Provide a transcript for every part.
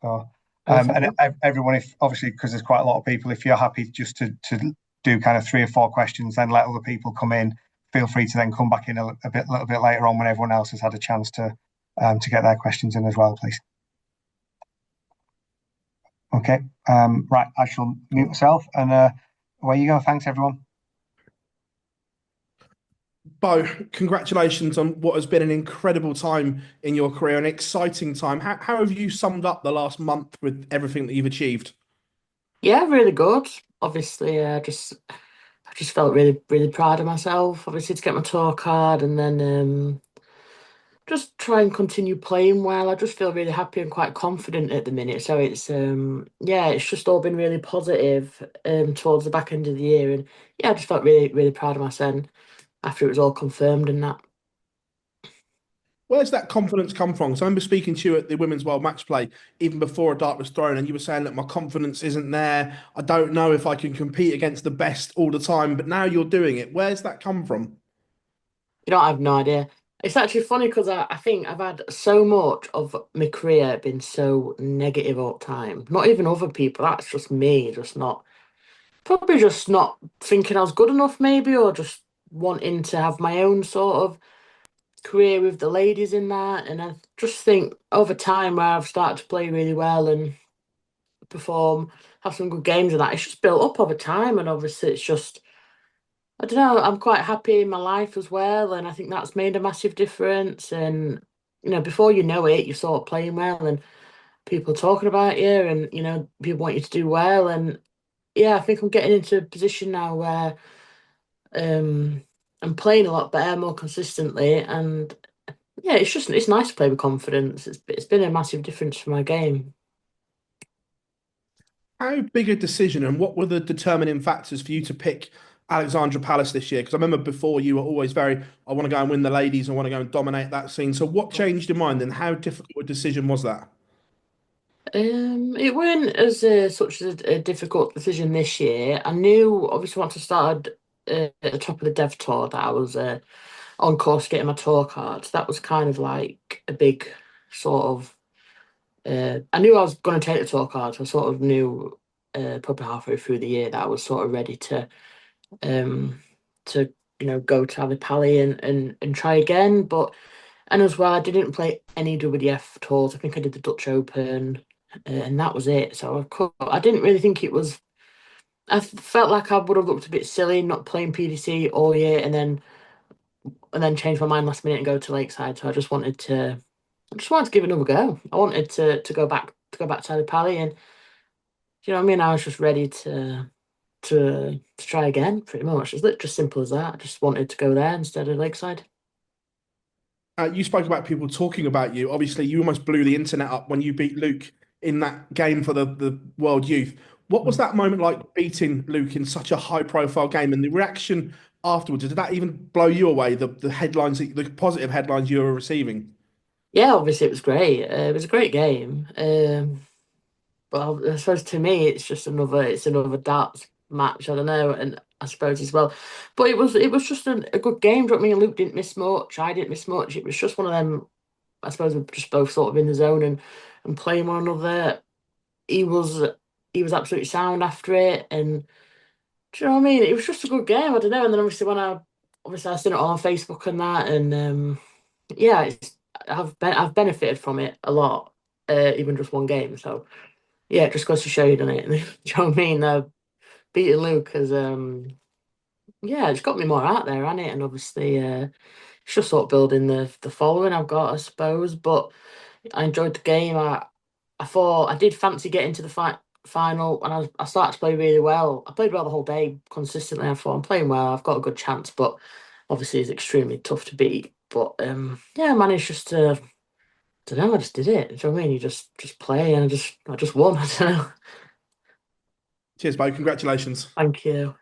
So, Perfect. and everyone, if obviously because there's quite a lot of people, if you're happy just to do kind of 3 or 4 questions, then let other people come in. Feel free to then come back in little bit later on when everyone else has had a chance to get their questions in as well, please. Okay. Right. I shall mute myself and away you go. Thanks, everyone. Beau, congratulations on what has been an incredible time in your career, an exciting time. How have you summed up the last month with everything that you've achieved? Yeah, really good. Obviously, I just felt really proud of myself. Obviously, to get my tour card and then just try and continue playing well. I just feel really happy and quite confident at the minute. So it's yeah, it's just all been really positive towards the back end of the year, and yeah, I just felt really proud of myself after it was all confirmed and that. Where's that confidence come from? So I remember speaking to you at the Women's World Match Play even before a dart was thrown, and you were saying that my confidence isn't there. I don't know if I can compete against the best all the time, but now you're doing it. Where's that come from? You know, I have no idea. It's actually funny because I think I've had so much of my career been so negative all the time. Not even other people. That's just me, just not. Probably just not thinking I was good enough, maybe, or just wanting to have my own sort of career with the ladies in that. And I just think over time, where I've started to play really well and perform, have some good games and that, it's just built up over time. And obviously, it's just, I don't know, I'm quite happy in my life as well. And I think that's made a massive difference. And, you know, before you know it, you're sort of playing well and people talking about you and, you know, people want you to do well. And yeah, I think I'm getting into a position now where um I'm playing a lot better, more consistently, and yeah, it's nice to play with confidence. It's been a massive difference for my game. How big a decision, and what were the determining factors for you to pick Alexandra Palace this year? Because I remember before you were always very, I want to go and win the ladies, I want to go and dominate that scene. So what changed your mind, and how difficult a decision was that? It weren't as such a difficult decision this year. I knew obviously once I started at the top of the dev tour that I was on course getting my tour cards. That was kind of like a big sort of. I knew I was going to take the tour cards. I sort of knew probably halfway through the year that I was sort of ready um to go to Ali Pali and try again. But and as well, I didn't play any WDF tours. I think I did the Dutch Open, and that was it. So I didn't really think it was. I felt like I would have looked a bit silly not playing PDC all year and then change my mind last minute and go to Lakeside. So I just wanted to give it another go. I wanted to go back to Ali Pali, and you know what I mean. I was just ready to try again, pretty much. It's literally just simple as that. I just wanted to go there instead of Lakeside. You spoke about people talking about you. Obviously, you almost blew the internet up when you beat Luke in that game for the World Youth. What was that moment like beating Luke in such a high profile game and the reaction afterwards? Did that even blow you away? The headlines, the positive headlines you were receiving? Yeah, obviously it was great. It was a great game. But I suppose to me it's another darts match. I don't know, and I suppose as well. But it was just a good game. Do you know what I mean? Luke didn't miss much. I didn't miss much. It was just one of them. I suppose we're just both sort of in the zone and playing one another. He was he was absolutely sound after it, and do you know what I mean? It was just a good game. I don't know. And then obviously I seen it all on Facebook and that, and yeah, I've benefited from it a lot, even just one game. So yeah, it just goes to show you, doesn't it? Do you know what I mean? Beating Luke has yeah, it's got me more out there, hasn't it? And obviously it's just sort of building the following I've got, I suppose. But I enjoyed the game. I thought I did fancy getting to the final, and I started to play really well. I played well the whole day consistently. I thought I'm playing well. I've got a good chance, but obviously it's extremely tough to beat. But yeah, I managed just to. Don't know. I just did it. Do you know what I mean? You just play, and I just won. I don't know. Cheers, Bo. Congratulations. Thank you.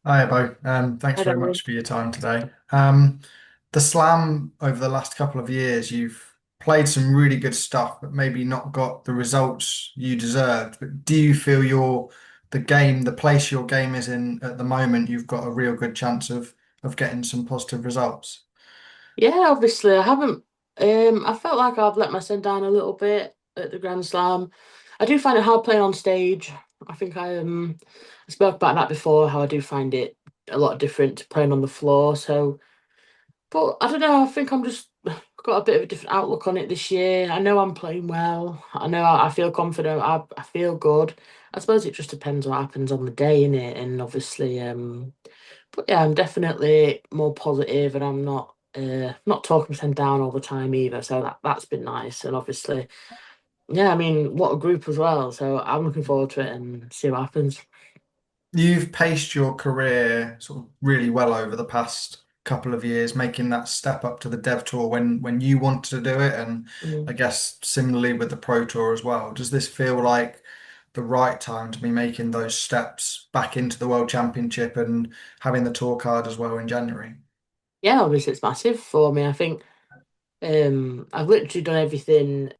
Hi, Bo. Thanks I very don't. much for your time today. The Slam over the last couple of years, you've played some really good stuff, but maybe not got the results you deserved. But do you feel the place your game is in at the moment, you've got a real good chance of getting some positive results? Yeah, obviously I haven't. I felt like I've let myself down a little bit. at the Grand Slam. I do find it hard playing on stage. I think I spoke about that before, how I do find it a lot different to playing on the floor. So, but I don't know. I think I'm just got a bit of a different outlook on it this year. I know I'm playing well. I know I feel confident. I feel good. I suppose it just depends what happens on the day, innit? And obviously, but yeah, I'm definitely more positive, and I'm not talking myself down all the time either. So that's been nice, and obviously, yeah, I mean, what a group as well. So I'm looking forward to it and see what happens. You've paced your career sort of really well over the past couple of years, making that step up to the Dev Tour when you wanted to do it, and I Mm. guess similarly with the Pro Tour as well. Does this feel like the right time to be making those steps back into the World Championship and having the tour card as well in January? Yeah, obviously it's massive for me. I think I've literally done everything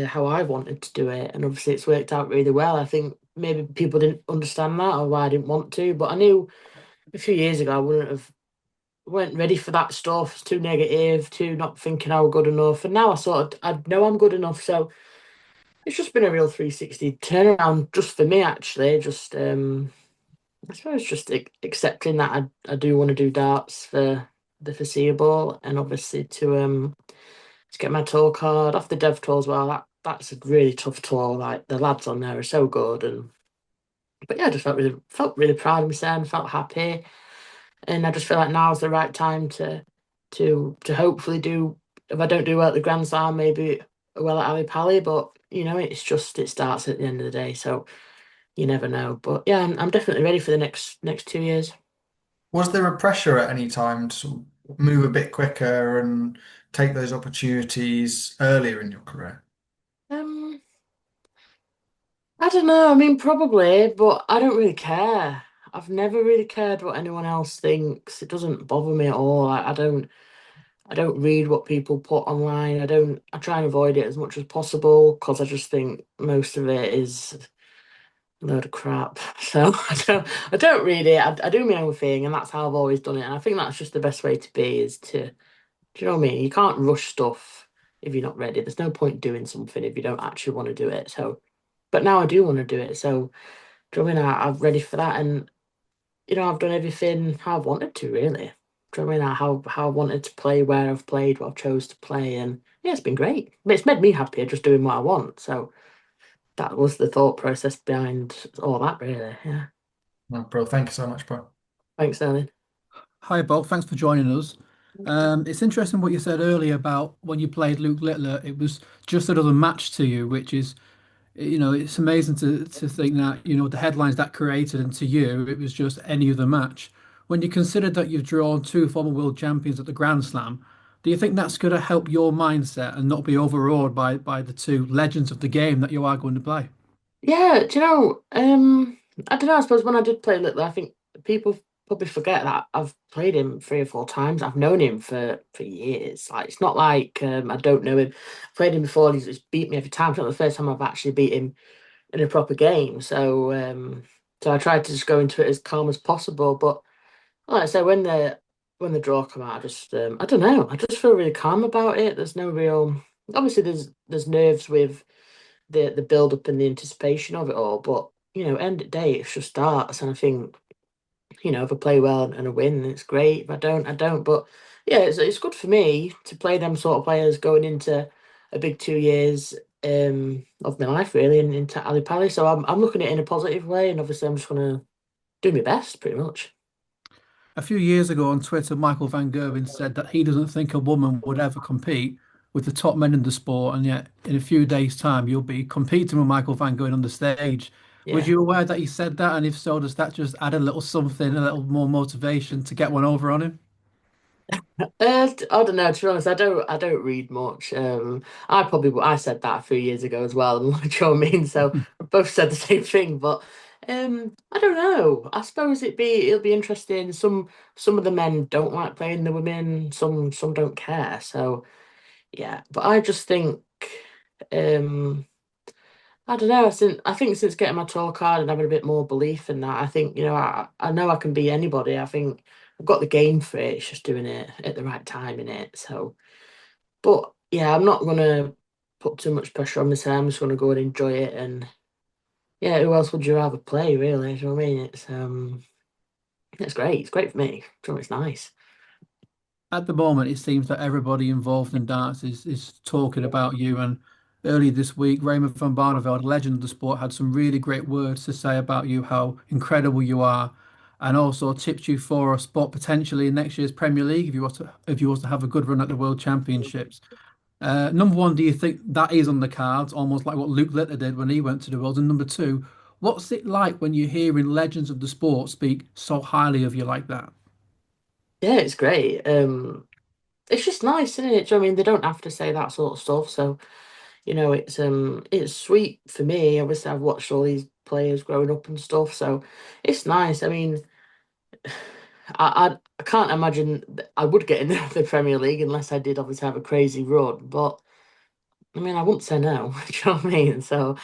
how I wanted to do it, and obviously it's worked out really well. I think maybe people didn't understand that or why I didn't want to, but I knew a few years ago I wouldn't have weren't ready for that stuff. It's too negative, too not thinking I was good enough. And now I know I'm good enough. So it's just been a real 360 turnaround just for me actually. Just I suppose just accepting that I do want to do darts for the foreseeable, and obviously to get my tour card off the dev tour as well. That's a really tough tour. Like the lads on there are so good, and but yeah, I just felt really proud of myself and felt happy. And I just feel like now's the right time to hopefully do. If I don't do well at the Grand Slam, maybe well at Ali Pali. But it starts at the end of the day, so you never know. But yeah, I'm definitely ready for the next 2 years. Was there a pressure at any time to sort of move a bit quicker and take those opportunities earlier in your career? Um, I don't know. I mean, probably, but I don't really care. I've never really cared what anyone else thinks. It doesn't bother me at all. I don't read what people put online. I try and avoid it as much as possible because I just think most of it is a load of crap. So I don't read it. I do my own thing, and that's how I've always done it. And I think that's just the best way to be is to, do you know what I mean? You can't rush stuff if you're not ready. There's no point doing something if you don't actually want to do it. So, but now I do want to do it. So, do you know what I mean? I'm ready for that. And I've done everything how I wanted to, really. Do you know what I mean? How I wanted to play, where I've played, what I've chose to play, and yeah, it's been great. But it's made me happier just doing what I want. So that was the thought process behind all that, really. Yeah. No, bro, thank you so much, bro. Thanks, Ellen. Hi, Bob. Thanks for joining us. It's interesting what you said earlier about when you played Luke Littler, it was just another match to you, which is, it's amazing to think that, the headlines that created, and to you, it was just any other match. When you consider that you've drawn two former world champions at the Grand Slam, do you think that's going to help your mindset and not be overawed by the two legends of the game that you are going to play? Yeah, do you know, I don't know, I suppose when I did play Little, I think people probably forget that I've played him 3 or 4 times. I've known him for years. Like it's not like I don't know him. Played him before, he's beat me every time. It's not the first time I've actually beat him in a proper game. So I tried to just go into it as calm as possible. But like I say, when the draw come out, I don't know. I just feel really calm about it. There's no real obviously there's nerves with the build up and the anticipation of it all. But end of the day, it's just starts, and I think if I play well and I win, it's great. If I don't, I don't. But yeah, it's good for me to play them sort of players going into a big 2 years of my life really, and into Ali Pali. So I'm looking at it in a positive way, and obviously I'm just gonna do my best, pretty much. A few years ago on Twitter, Michael Van Gerwen said that he doesn't think a woman would ever compete with the top men in the sport, and yet in a few days' time, you'll be competing with Michael Van Gerwen on the stage. Was Yeah. you aware that he said that? And if so, does that just add a little something, a little more motivation to get one over on him? I don't know. To be honest, I don't read much. I said that a few years ago as well, and like, you know what I mean. So we both said the same thing, but I don't know. I suppose it'll be interesting. Some of the men don't like playing the women. Some don't care. So yeah, but I just think um I don't know. I think since getting my tour card and having a bit more belief in that, I think I know I can be anybody. I think I've got the game for it. It's just doing it at the right time in it. So, but yeah, I'm not gonna put too much pressure on myself. I'm just going to go and enjoy it. And yeah, who else would you rather play, really? Do you know what I mean? It's great. It's great for me. It's nice. At the moment, it seems that everybody involved in darts is talking about you. And earlier this week, Raymond van Barneveld, a legend of the sport, had some really great words to say about you, how incredible you are, and also tipped you for a spot potentially in next year's Premier League if you was to have a good run at the World Championships. Number one, do you think that is on the cards, almost like what Luke Littler did when he went to the Worlds? And number two, what's it like when you're hearing legends of the sport speak so highly of you like that? Yeah, it's great. It's just nice, isn't it? Do you know what I mean? They don't have to say that sort of stuff. So, it's sweet for me. Obviously, I've watched all these players growing up and stuff, so it's nice. I mean, I can't imagine I would get in the Premier League unless I did obviously have a crazy run. But I mean, I wouldn't say no. Do you know what I mean? So,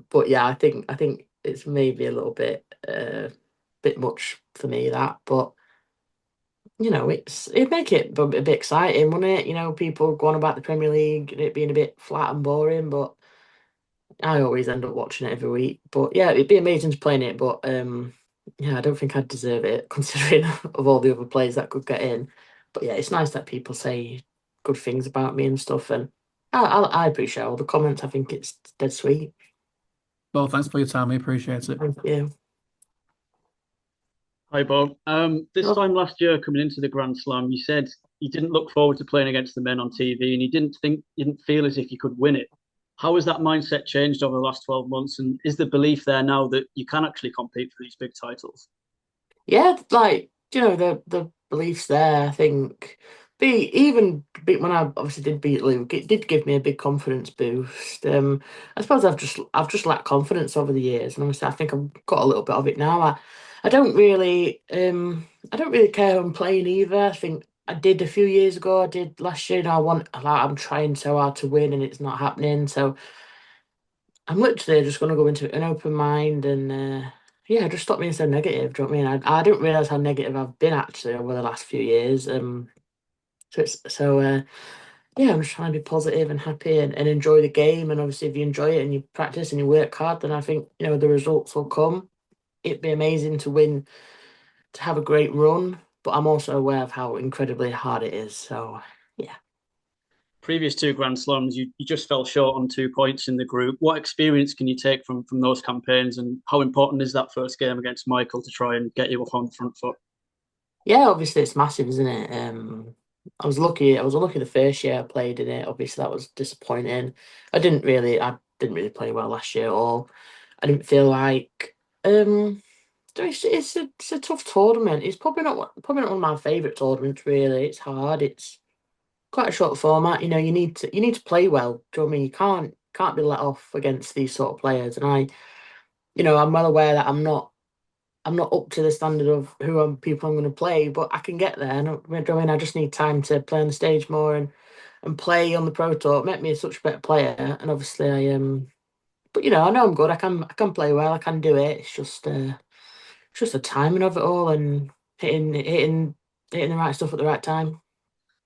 but yeah, I think it's maybe a little bit much for me that, but it'd make it a bit exciting, wouldn't it? People going about the Premier League and it being a bit flat and boring, but I always end up watching it every week. But yeah, it'd be amazing to play in it, but yeah, I don't think I'd deserve it considering of all the other players that could get in. But yeah, it's nice that people say good things about me and stuff, and I appreciate all the comments. I think it's dead sweet. Well, thanks for your time. We appreciate it. Thank you. Hi, Bob. This Oh, time last year, coming into the Grand Slam, you said you didn't look forward to playing against the men on TV, and you didn't feel as if you could win it. How has that mindset changed over the last 12 months? And is the belief there now that you can actually compete for these big titles? yeah, like the beliefs there. I think when I obviously did beat Luke, it did give me a big confidence boost. I suppose I've just lacked confidence over the years, and obviously I think I've got a little bit of it now. I don't really care who I'm playing either. I think I did a few years ago. I did last year. And I'm trying so hard to win, and it's not happening. So I'm literally just going to go into an open mind and yeah, just stop being so negative. Do you know what I mean? I didn't realize how negative I've been actually over the last few years. Yeah, I'm just trying to be positive and happy and enjoy the game. And obviously, if you enjoy it and you practice and you work hard, then I think the results will come. It'd be amazing to win, to have a great run, but I'm also aware of how incredibly hard it is. So yeah. Previous two Grand Slams, you just fell short on 2 points in the group. What experience can you take from those campaigns, and how important is that first game against Michael to try and get you up on the front foot? Yeah, obviously it's massive, isn't it? I was lucky. I was lucky the first year I played in it. Obviously that was disappointing. I didn't really play well last year at all. I didn't feel like it's a tough tournament. It's probably not one of my favourite tournaments. Really, it's hard. It's quite a short format. You need to play well. Do you know what I mean? You can't be let off against these sort of players. And I'm well aware that I'm not up to the standard of people I'm going to play, but I can get there. And do you know what I mean? I just need time to play on the stage more and play on the Pro Tour. It make me such a better player. And obviously I but I know I'm good. I can play well. I can do it. It's just the timing of it all and hitting the right stuff at the right time.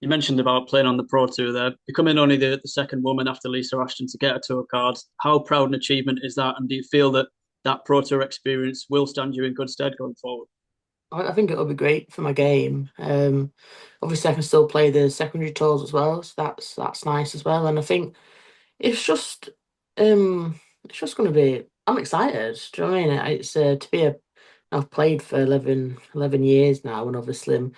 You mentioned about playing on the Pro Tour there, becoming only the second woman after Lisa Ashton to get a tour card. How proud an achievement is that? And do you feel that Pro Tour experience will stand you in good stead going forward? I think it'll be great for my game. Obviously I can still play the secondary tours as well, so that's nice as well. And I think it's just it's just going to be. I'm excited. Do you know what I mean? It's to be a. I've played for 11 years now, and obviously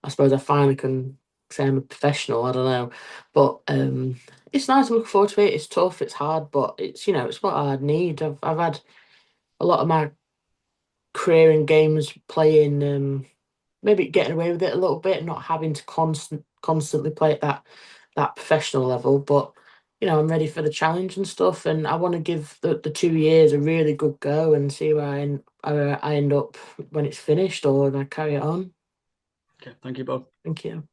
I suppose I finally can say I'm a professional. I don't know, but it's nice. I'm looking forward to it. It's tough. It's hard, but it's what I need. I've had a lot of my career in games playing. Maybe getting away with it a little bit, not having to constantly play at that professional level. But I'm ready for the challenge and stuff, and I want to give the 2 years a really good go and see where I end up when it's finished, or if I carry it on. Okay, thank you both. Thank you.